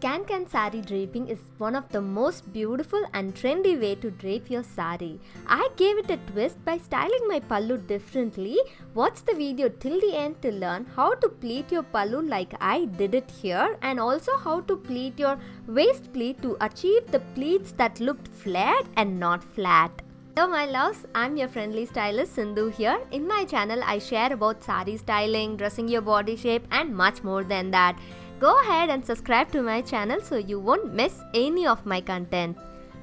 Can sari draping is one of the most beautiful and trendy way to drape your sari. I gave it a twist by styling my pallu differently. Watch the video till the end to learn how to pleat your pallu like I did it here, and also how to pleat your waist pleat to achieve the pleats that looked flared and not flat. Hello my loves, I'm your friendly stylist Sindhu here. In my channel I share about sari styling, dressing your body shape and much more than that. Go ahead and subscribe to my channel so you won't miss any of my content.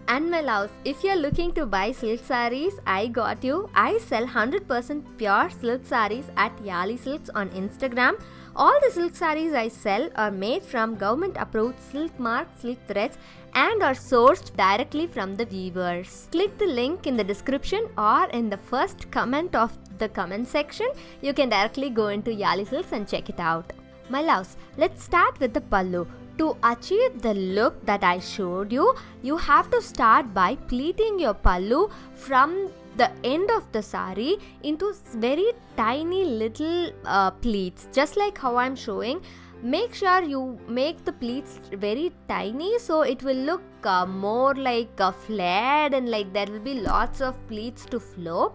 And my loves, if you're looking to buy silk sarees, I got you. I sell 100% pure silk sarees at Yali Silks on Instagram. All the silk sarees I sell are made from government approved silk mark silk threads and are sourced directly from the weavers. Click the link in the description or in the first comment of the comment section. You can directly go into Yali Silks and check it out. My loves, let's start with the pallu. To achieve the look that I showed you, you have to start by pleating your pallu from the end of the sari into very tiny little pleats, just like how I'm showing. Make sure you make the pleats very tiny so it will look more like flared, and like there will be lots of pleats to flow.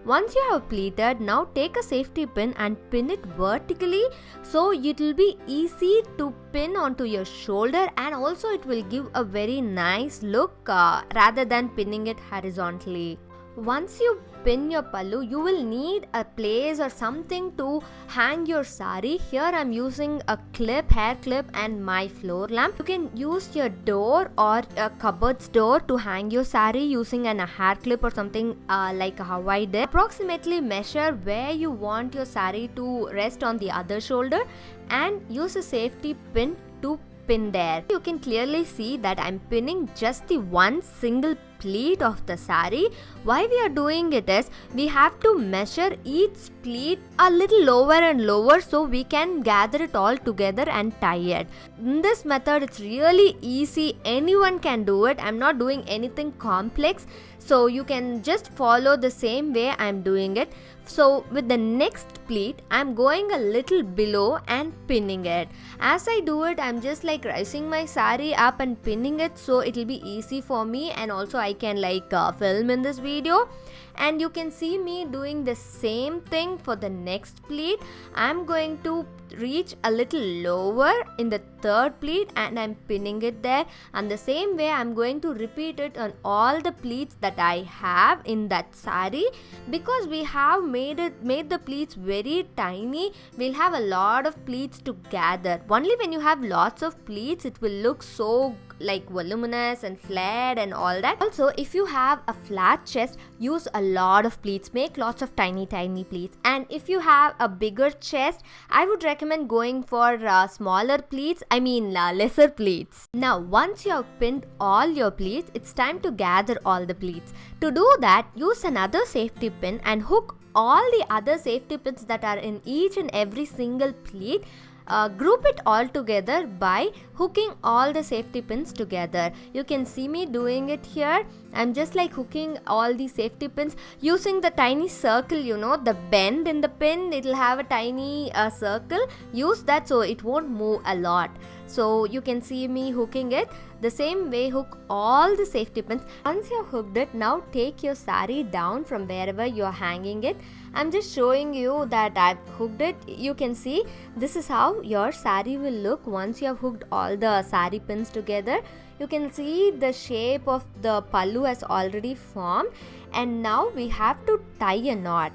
Once you have pleated, now take a safety pin and pin it vertically so it will be easy to pin onto your shoulder, and also it will give a very nice look rather than pinning it horizontally. Once you pin your pallu, you will need a place or something to hang your sari. Here I'm using a clip, hair clip and my floor lamp. You can use your door or a cupboard's door to hang your sari using a hair clip or something like how I did. Approximately measure where you want your sari to rest on the other shoulder and use a safety pin to pin there. You can clearly see that I'm pinning just the one single pleat of the sari. Why we are doing it is we have to measure each pleat a little lower and lower so we can gather it all together and tie it. In this method it's really easy, anyone can do it. I'm not doing anything complex, so you can just follow the same way I'm doing it. So with the next pleat I'm going a little below and pinning it. As I do it, I'm just like rising my sari up and pinning it so it will be easy for me, and also I can film in this video. And you can see me doing the same thing for the next pleat. I'm going to reach a little lower in the third pleat and I'm pinning it there, and the same way I'm going to repeat it on all the pleats that I have in that sari. Because we have made the pleats very tiny, we'll have a lot of pleats to gather. Only when you have lots of pleats it will look so like voluminous and flared and all that. Also, if you have a flat chest, use a lot of pleats, make lots of tiny pleats. And if you have a bigger chest, I would recommend going for smaller pleats, lesser pleats. Now once you have pinned all your pleats, it's time to gather all the pleats. To do that, use another safety pin and hook all the other safety pins that are in each and every single pleat. Group it all together by hooking all the safety pins together. You can see me doing it here. I'm just like hooking all the safety pins using the tiny circle, the bend in the pin, it'll have a tiny circle. Use that so it won't move a lot. So you can see me hooking it. The same way, hook all the safety pins. Once you've hooked it, now take your sari down from wherever you're hanging it. I'm just showing you that I've hooked it. You can see this is how your sari will look once you have hooked all the sari pins together. You can see the shape of the pallu has already formed, and now we have to tie a knot.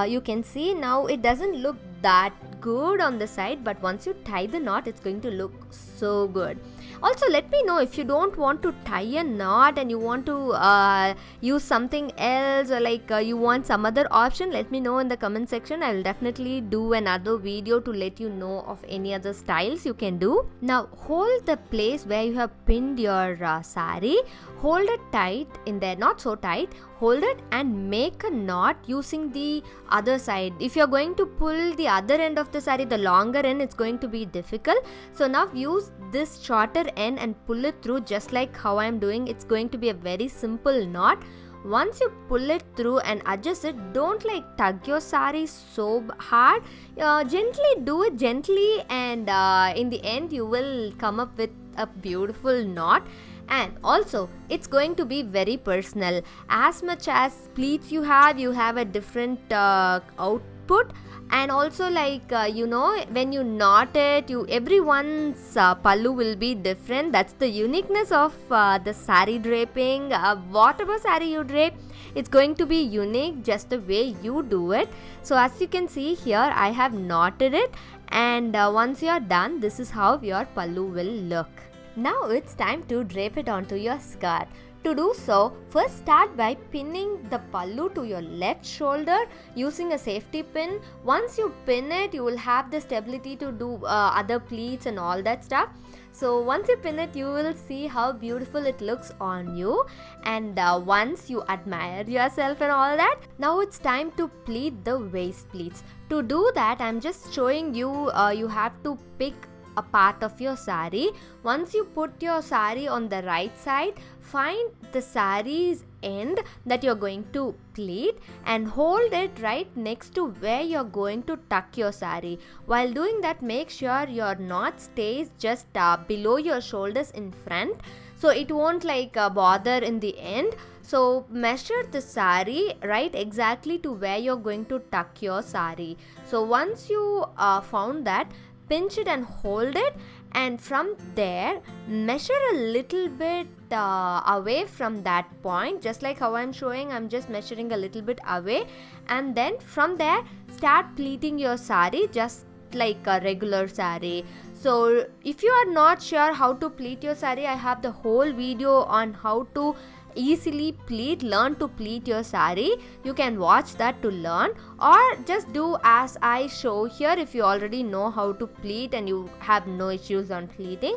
You can see now it doesn't look that good on the side, but once you tie the knot it's going to look so good. Also, let me know if you don't want to tie a knot and you want to use something else, or you want some other option. Let me know in the comment section. I will definitely do another video to let you know of any other styles you can do. Now hold the place where you have pinned your sari. Hold it tight in there, not so tight. Hold it and make a knot using the other side. If you're going to pull the other end of the sari, the longer end, it's going to be difficult. So now use this shorter end and pull it through just like how I'm doing. It's going to be a very simple knot. Once you pull it through and adjust it, don't tug your sari so hard. Gently do it gently, and in the end you will come up with a beautiful knot. And also it's going to be very personal. As much as pleats you have a different output. And also when you knot it, everyone's pallu will be different. That's the uniqueness of the saree draping. Whatever saree you drape, it's going to be unique just the way you do it. So as you can see here, I have knotted it, and once you're done, this is how your pallu will look. Now it's time to drape it onto your skirt. To do so, first start by pinning the pallu to your left shoulder using a safety pin. Once you pin it, you will have the stability to do other pleats and all that stuff. So once you pin it, you will see how beautiful it looks on you. And once you admire yourself and all that, now it's time to pleat the waist pleats. To do that, I'm just showing you, you have to pick a part of your saree. Once you put your saree on the right side, find the saree's end that you're going to pleat and hold it right next to where you're going to tuck your saree. While doing that, make sure your knot stays just below your shoulders in front, so it won't bother in the end. So measure the saree right exactly to where you're going to tuck your saree. So once you found that, pinch it and hold it, and from there measure a little bit away from that point, just like how I'm showing. I'm just measuring a little bit away, and then from there start pleating your saree just like a regular saree. So if you are not sure how to pleat your saree, I have the whole video on how to easily learn to pleat your saree. You can watch that to learn, or just do as I show here. If you already know how to pleat and you have no issues on pleating,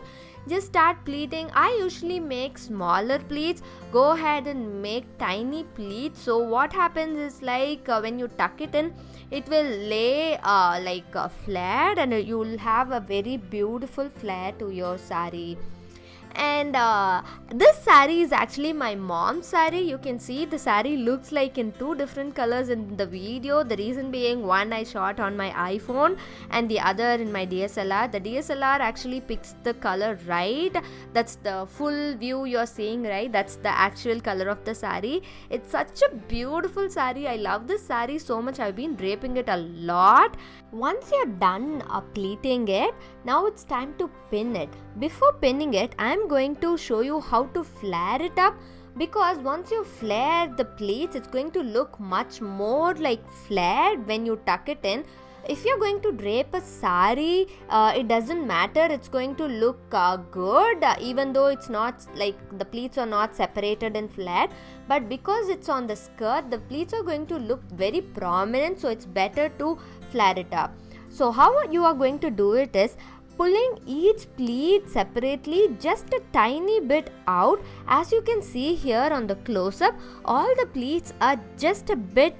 just start pleating. I usually make smaller pleats. Go ahead and make tiny pleats. So what happens is when you tuck it in, it will lay flared, and you will have a very beautiful flare to your saree. And this saree is actually my mom's saree. You can see the saree looks like in two different colors in the video. The reason being, one I shot on my iPhone and the other in my DSLR. The DSLR actually picks the color right. That's the full view you're seeing, right? That's the actual color of the saree. It's such a beautiful saree. I love this saree so much. I've been draping it a lot. Once you're done pleating it, now it's time to pin it. Before pinning it, I'm going to show you how to flare it up, because once you flare the pleats, it's going to look much more flared when you tuck it in. If you're going to drape a saree, it doesn't matter, it's going to look good, even though it's not the pleats are not separated and flat. But because it's on the skirt, the pleats are going to look very prominent, so it's better to flare it up. So how you are going to do it is pulling each pleat separately just a tiny bit out. As you can see here on the close-up, all the pleats are just a bit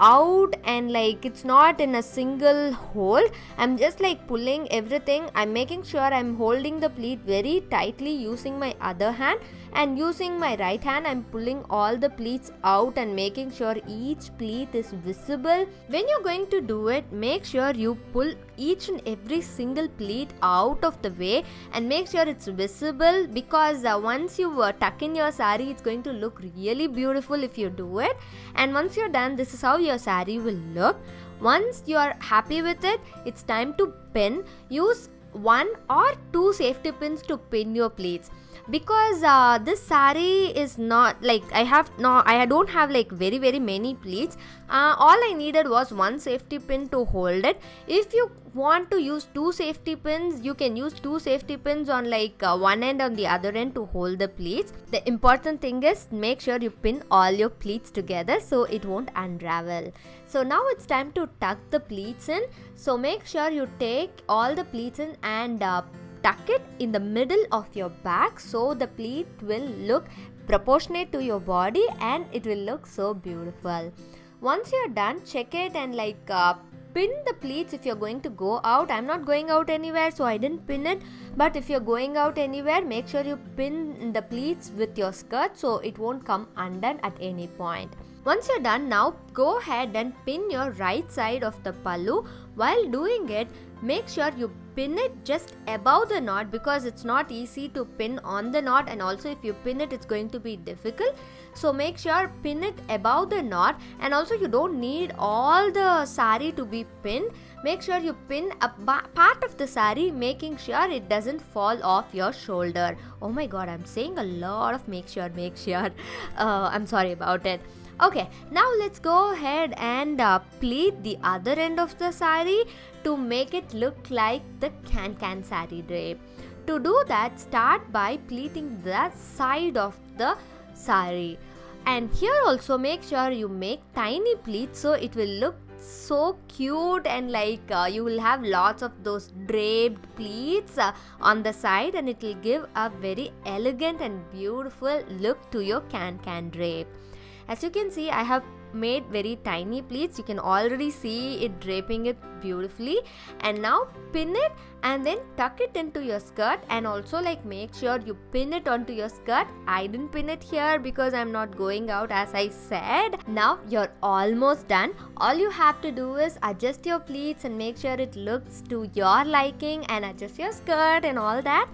out, and it's not in a single hold. I'm just pulling everything. I'm making sure I'm holding the pleat very tightly using my other hand, and using my right hand I'm pulling all the pleats out and making sure each pleat is visible. When you're going to do it, make sure you pull each and every single pleat out of the way and make sure it's visible, because once you tuck in your saree, it's going to look really beautiful if you do it. And once you're done, this is how your saree will look. Once you're happy with it, it's time to pin. Use 1 or 2 safety pins to pin your pleats, because this saree is not I don't have very many pleats. All I needed was 1 safety pin to hold it. If you want to use 2 safety pins, you can use 2 safety pins on one end on the other end to hold the pleats. The important thing is make sure you pin all your pleats together so it won't unravel. So now it's time to tuck the pleats in. So make sure you take all the pleats in and tuck it in the middle of your back, so the pleat will look proportionate to your body and it will look so beautiful. Once you're done, check it and pin the pleats if you're going to go out. I'm not going out anywhere, so I didn't pin it. But if you're going out anywhere, make sure you pin the pleats with your skirt so it won't come undone at any point. Once you're done, now go ahead and pin your right side of the pallu. While doing it, make sure you pin it just above the knot, because it's not easy to pin on the knot, and also if you pin it, it's going to be difficult. So make sure pin it above the knot, and also you don't need all the sari to be pinned. Make sure you pin a part of the sari, making sure it doesn't fall off your shoulder. Oh my god, I'm saying a lot of make sure. I'm sorry about it. Okay, now let's go ahead and pleat the other end of the sari to make it look like the can sari drape. To do that, start by pleating the side of the sari. And here also make sure you make tiny pleats so it will look so cute, and like you will have lots of those draped pleats on the side, and it will give a very elegant and beautiful look to your can drape. As you can see, I have made very tiny pleats. You can already see it draping it beautifully. And now pin it and then tuck it into your skirt, and also like make sure you pin it onto your skirt. I didn't pin it here because I'm not going out, as I said. Now you're almost done. All you have to do is adjust your pleats and make sure it looks to your liking, and adjust your skirt and all that.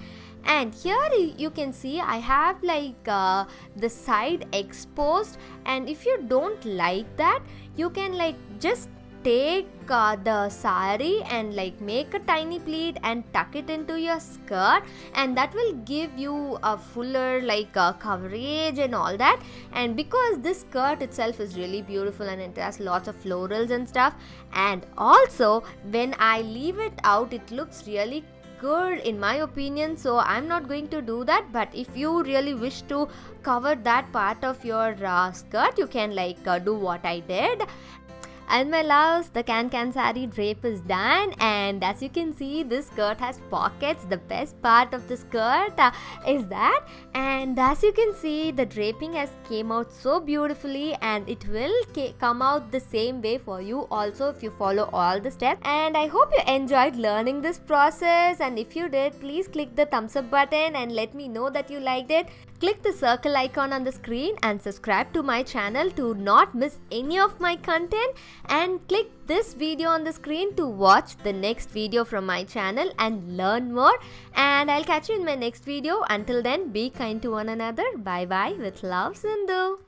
And here you can see I have like the side exposed, and if you don't like that, you can like just take the sari and like make a tiny pleat and tuck it into your skirt, and that will give you a fuller like coverage and all that. And because this skirt itself is really beautiful and it has lots of florals and stuff, and also when I leave it out, it looks really good in my opinion, so I'm not going to do that. But if you really wish to cover that part of your skirt, you can like do what I did. And my loves, the can sari drape is done, and as you can see, this skirt has pockets. The best part of the skirt is that, and as you can see, the draping has came out so beautifully, and it will come out the same way for you also if you follow all the steps. And I hope you enjoyed learning this process, and if you did, please click the thumbs up button and let me know that you liked it. Click the circle icon on the screen and subscribe to my channel to not miss any of my content, and click this video on the screen to watch the next video from my channel and learn more. And I'll catch you in my next video. Until then, be kind to one another. Bye bye with love, Sindhu.